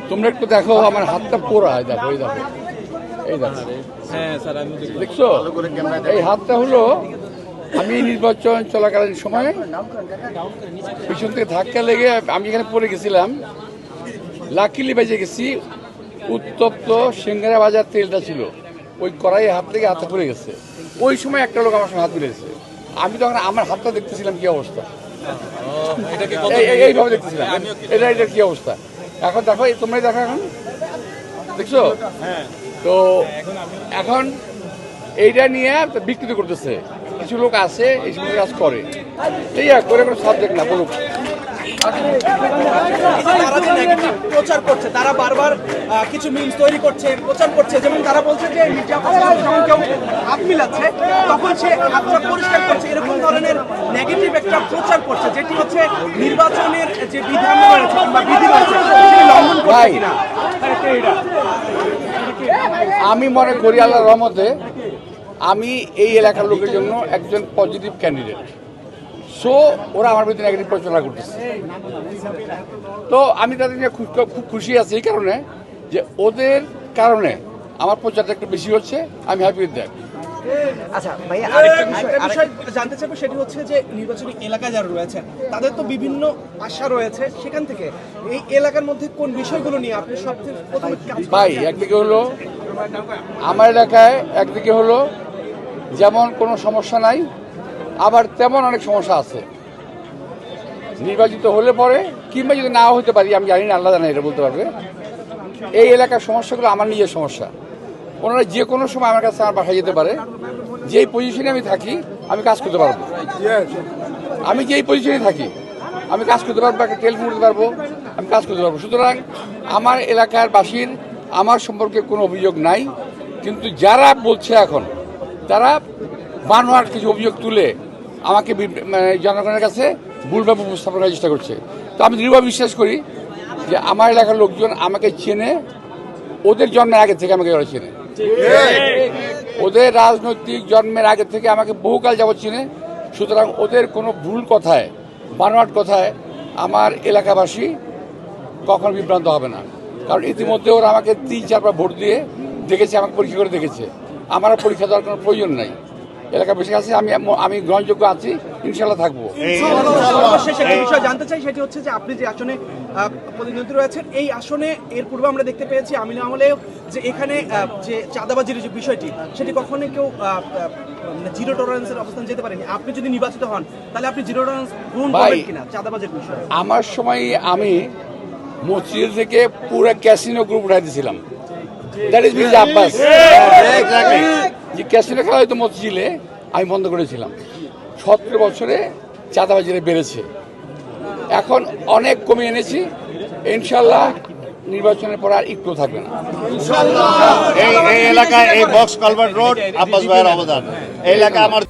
তোমরা একটু দেখো আমার হাতটা পোড়া, দেখো এই দেখো, এই দেখো, দেখছো এই হাতটা হলো আমি নির্বাচন চলাকালীন সময় পিছন থেকে ধাক্কা লেগে আমি এখানে পড়ে গেছিলাম। লাকিলি বেজে গেছি, উত্তপ্ত সিঙ্গারা বাজার তেলটা ছিল ওই কড়াইয়ে হাত থেকে হাতে পড়ে গেছে। ওই সময় একটা লোক আমার সঙ্গে হাত মিলেছে, আমি তখন আমার হাতটা দেখতেছিলাম কি অবস্থা, এইভাবে দেখতেছিলাম এটা কি অবস্থা। এখন দেখো তোমরাই দেখো, এখন দেখছো তো এখন এইটা নিয়ে বিকৃত করতেছে কিছু লোক আছে, এই সময় কাজ করে, ঠিক আছে, করে কোনো সাবজেক্ট না বলুক। তারা যে নেগেটিভ প্রচার করছে, তারা বারবার কিছু মিমস তৈরি করছে, প্রচার করছে, যেমন তারা বলছে যে মির্জা ফখরুল যখন কেউ হাত মিলাচ্ছে তখন সে হাতটা পরিষ্কার করছে, এরকম ধরনের নেগেটিভ একটা প্রচার করছে, যেটি হচ্ছে নির্বাচনের যে বিধান রয়েছে কিংবা বিধি রয়েছে সেটি লঙ্ঘন করছে কিনা। আমি মনে করি আল্লাহর রহমতে আমি এই এলাকার লোকের জন্য একজন পজিটিভ ক্যান্ডিডেট, সো ওরা আমার বিরুদ্ধে নেগেটিভ প্রচারণা করতেছে। তো আমি তাদের নিয়ে খুব খুশি আছি এই কারণে যে ওদের কারণে আমার প্রচারটা একটু বেশি হচ্ছে, আমি হ্যাপি উইথ দ্যাট। আচ্ছা ভাইয়া, আরেকটা বিষয় জানতে চাইবো, সেটি হচ্ছে যে নির্বাচনী এলাকা যারা রয়েছেন তাদের তো বিভিন্ন আশা রয়েছে, সেখান থেকে এই এলাকার মধ্যে কোন বিষয়গুলো নিয়ে আপনি সবচেয়ে প্রথমে ভাই একদিকে হলো আমার এলাকায়, একদিকে হলো যেমন কোনো সমস্যা নাই, আবার তেমন অনেক সমস্যা আছে। নির্বাচিত হলে পরে কিংবা যদি নাও হতে পারি, আমি জানি না, আল্লাহ জানে, এটা বলতে পারবে। এই এলাকার সমস্যাগুলো আমার নিজের সমস্যা, ওনারা যে কোনো সময় আমার কাছে আমার বাসায় যেতে পারে, যেই পজিশনে আমি থাকি আমি কাজ করতে পারবো, আমি যেই পজিশনে থাকি আমি কাজ করতে পারবো, একটা টেলিফোন করতে পারবো, আমি কাজ করতে পারবো। সুতরাং আমার এলাকার বাসীর আমার সম্পর্কে কোনো অভিযোগ নাই, কিন্তু যারা বলছে এখন তারা বানোয়ার কিছু অভিযোগ তুলে আমাকে জনগণের কাছে ভুলভাবে উপস্থাপন করার চেষ্টা করছে। তো আমি দৃঢ়ভাবে বিশ্বাস করি যে আমার এলাকার লোকজন আমাকে চেনে, ওদের জন্মের আগে থেকে আমাকে ওরা চেনে, ওদের রাজনৈতিক জন্মের আগে থেকে আমাকে বহুকাল যাবৎ চেনে। সুতরাং ওদের কোনো ভুল কথায়, বানোয়াট কথায় আমার এলাকাবাসী কখনো বিভ্রান্ত হবে না, কারণ ইতিমধ্যে ওরা আমাকে 3-4বার ভোট দিয়ে দেখেছে, আমাকে পরীক্ষা করে দেখেছে, আমার পরীক্ষা দেওয়ার কোনো প্রয়োজন নাই। এলাকা বেশি আছে, আমি গ্রহণযোগ্য আছি, ইনশাল্লাহ থাকবো। সর্বশেষ একটা বিষয় জানতে চাই, সেটি হচ্ছে যে আপনি যে আসনে প্রতিনিধিত্ব রয়েছেন, এই আসনে এর পূর্বে আমরা দেখতে পেয়েছি আমিনা আমলেও যে এখানে যে চাঁদাবাজির যে বিষয়টি, সেটি কখনোই কেউ জিরো টলারেন্সের অবস্থান যেতে পারেনি। আপনি যদি নির্বাচিত হন তাহলে আপনি জিরো টলারেন্স গ্রহণ করবেন কিনা চাঁদাবাজির বিষয়ে? আমার সময় আমি মসজিদ থেকে পুরো ক্যাসিনো গ্রুপ উঠাই দিয়েছিলাম, দ্যাট ইজ মির্জা আব্বাস। যে ক্যাসিনো খেলা হয়তো মসজিদে আমি বন্ধ করেছিলাম। 17 বছরে চাঁদাবাজিরা বেড়েছে, এখন অনেক কমিয়ে এনেছি, ইনশাল্লাহ নির্বাচনের পর আর একটু থাকবে না। এই এলাকায় এই বক্স কালভার্ট রোড আব্বাস ভাইয়ের অবদান, এই এলাকা আমার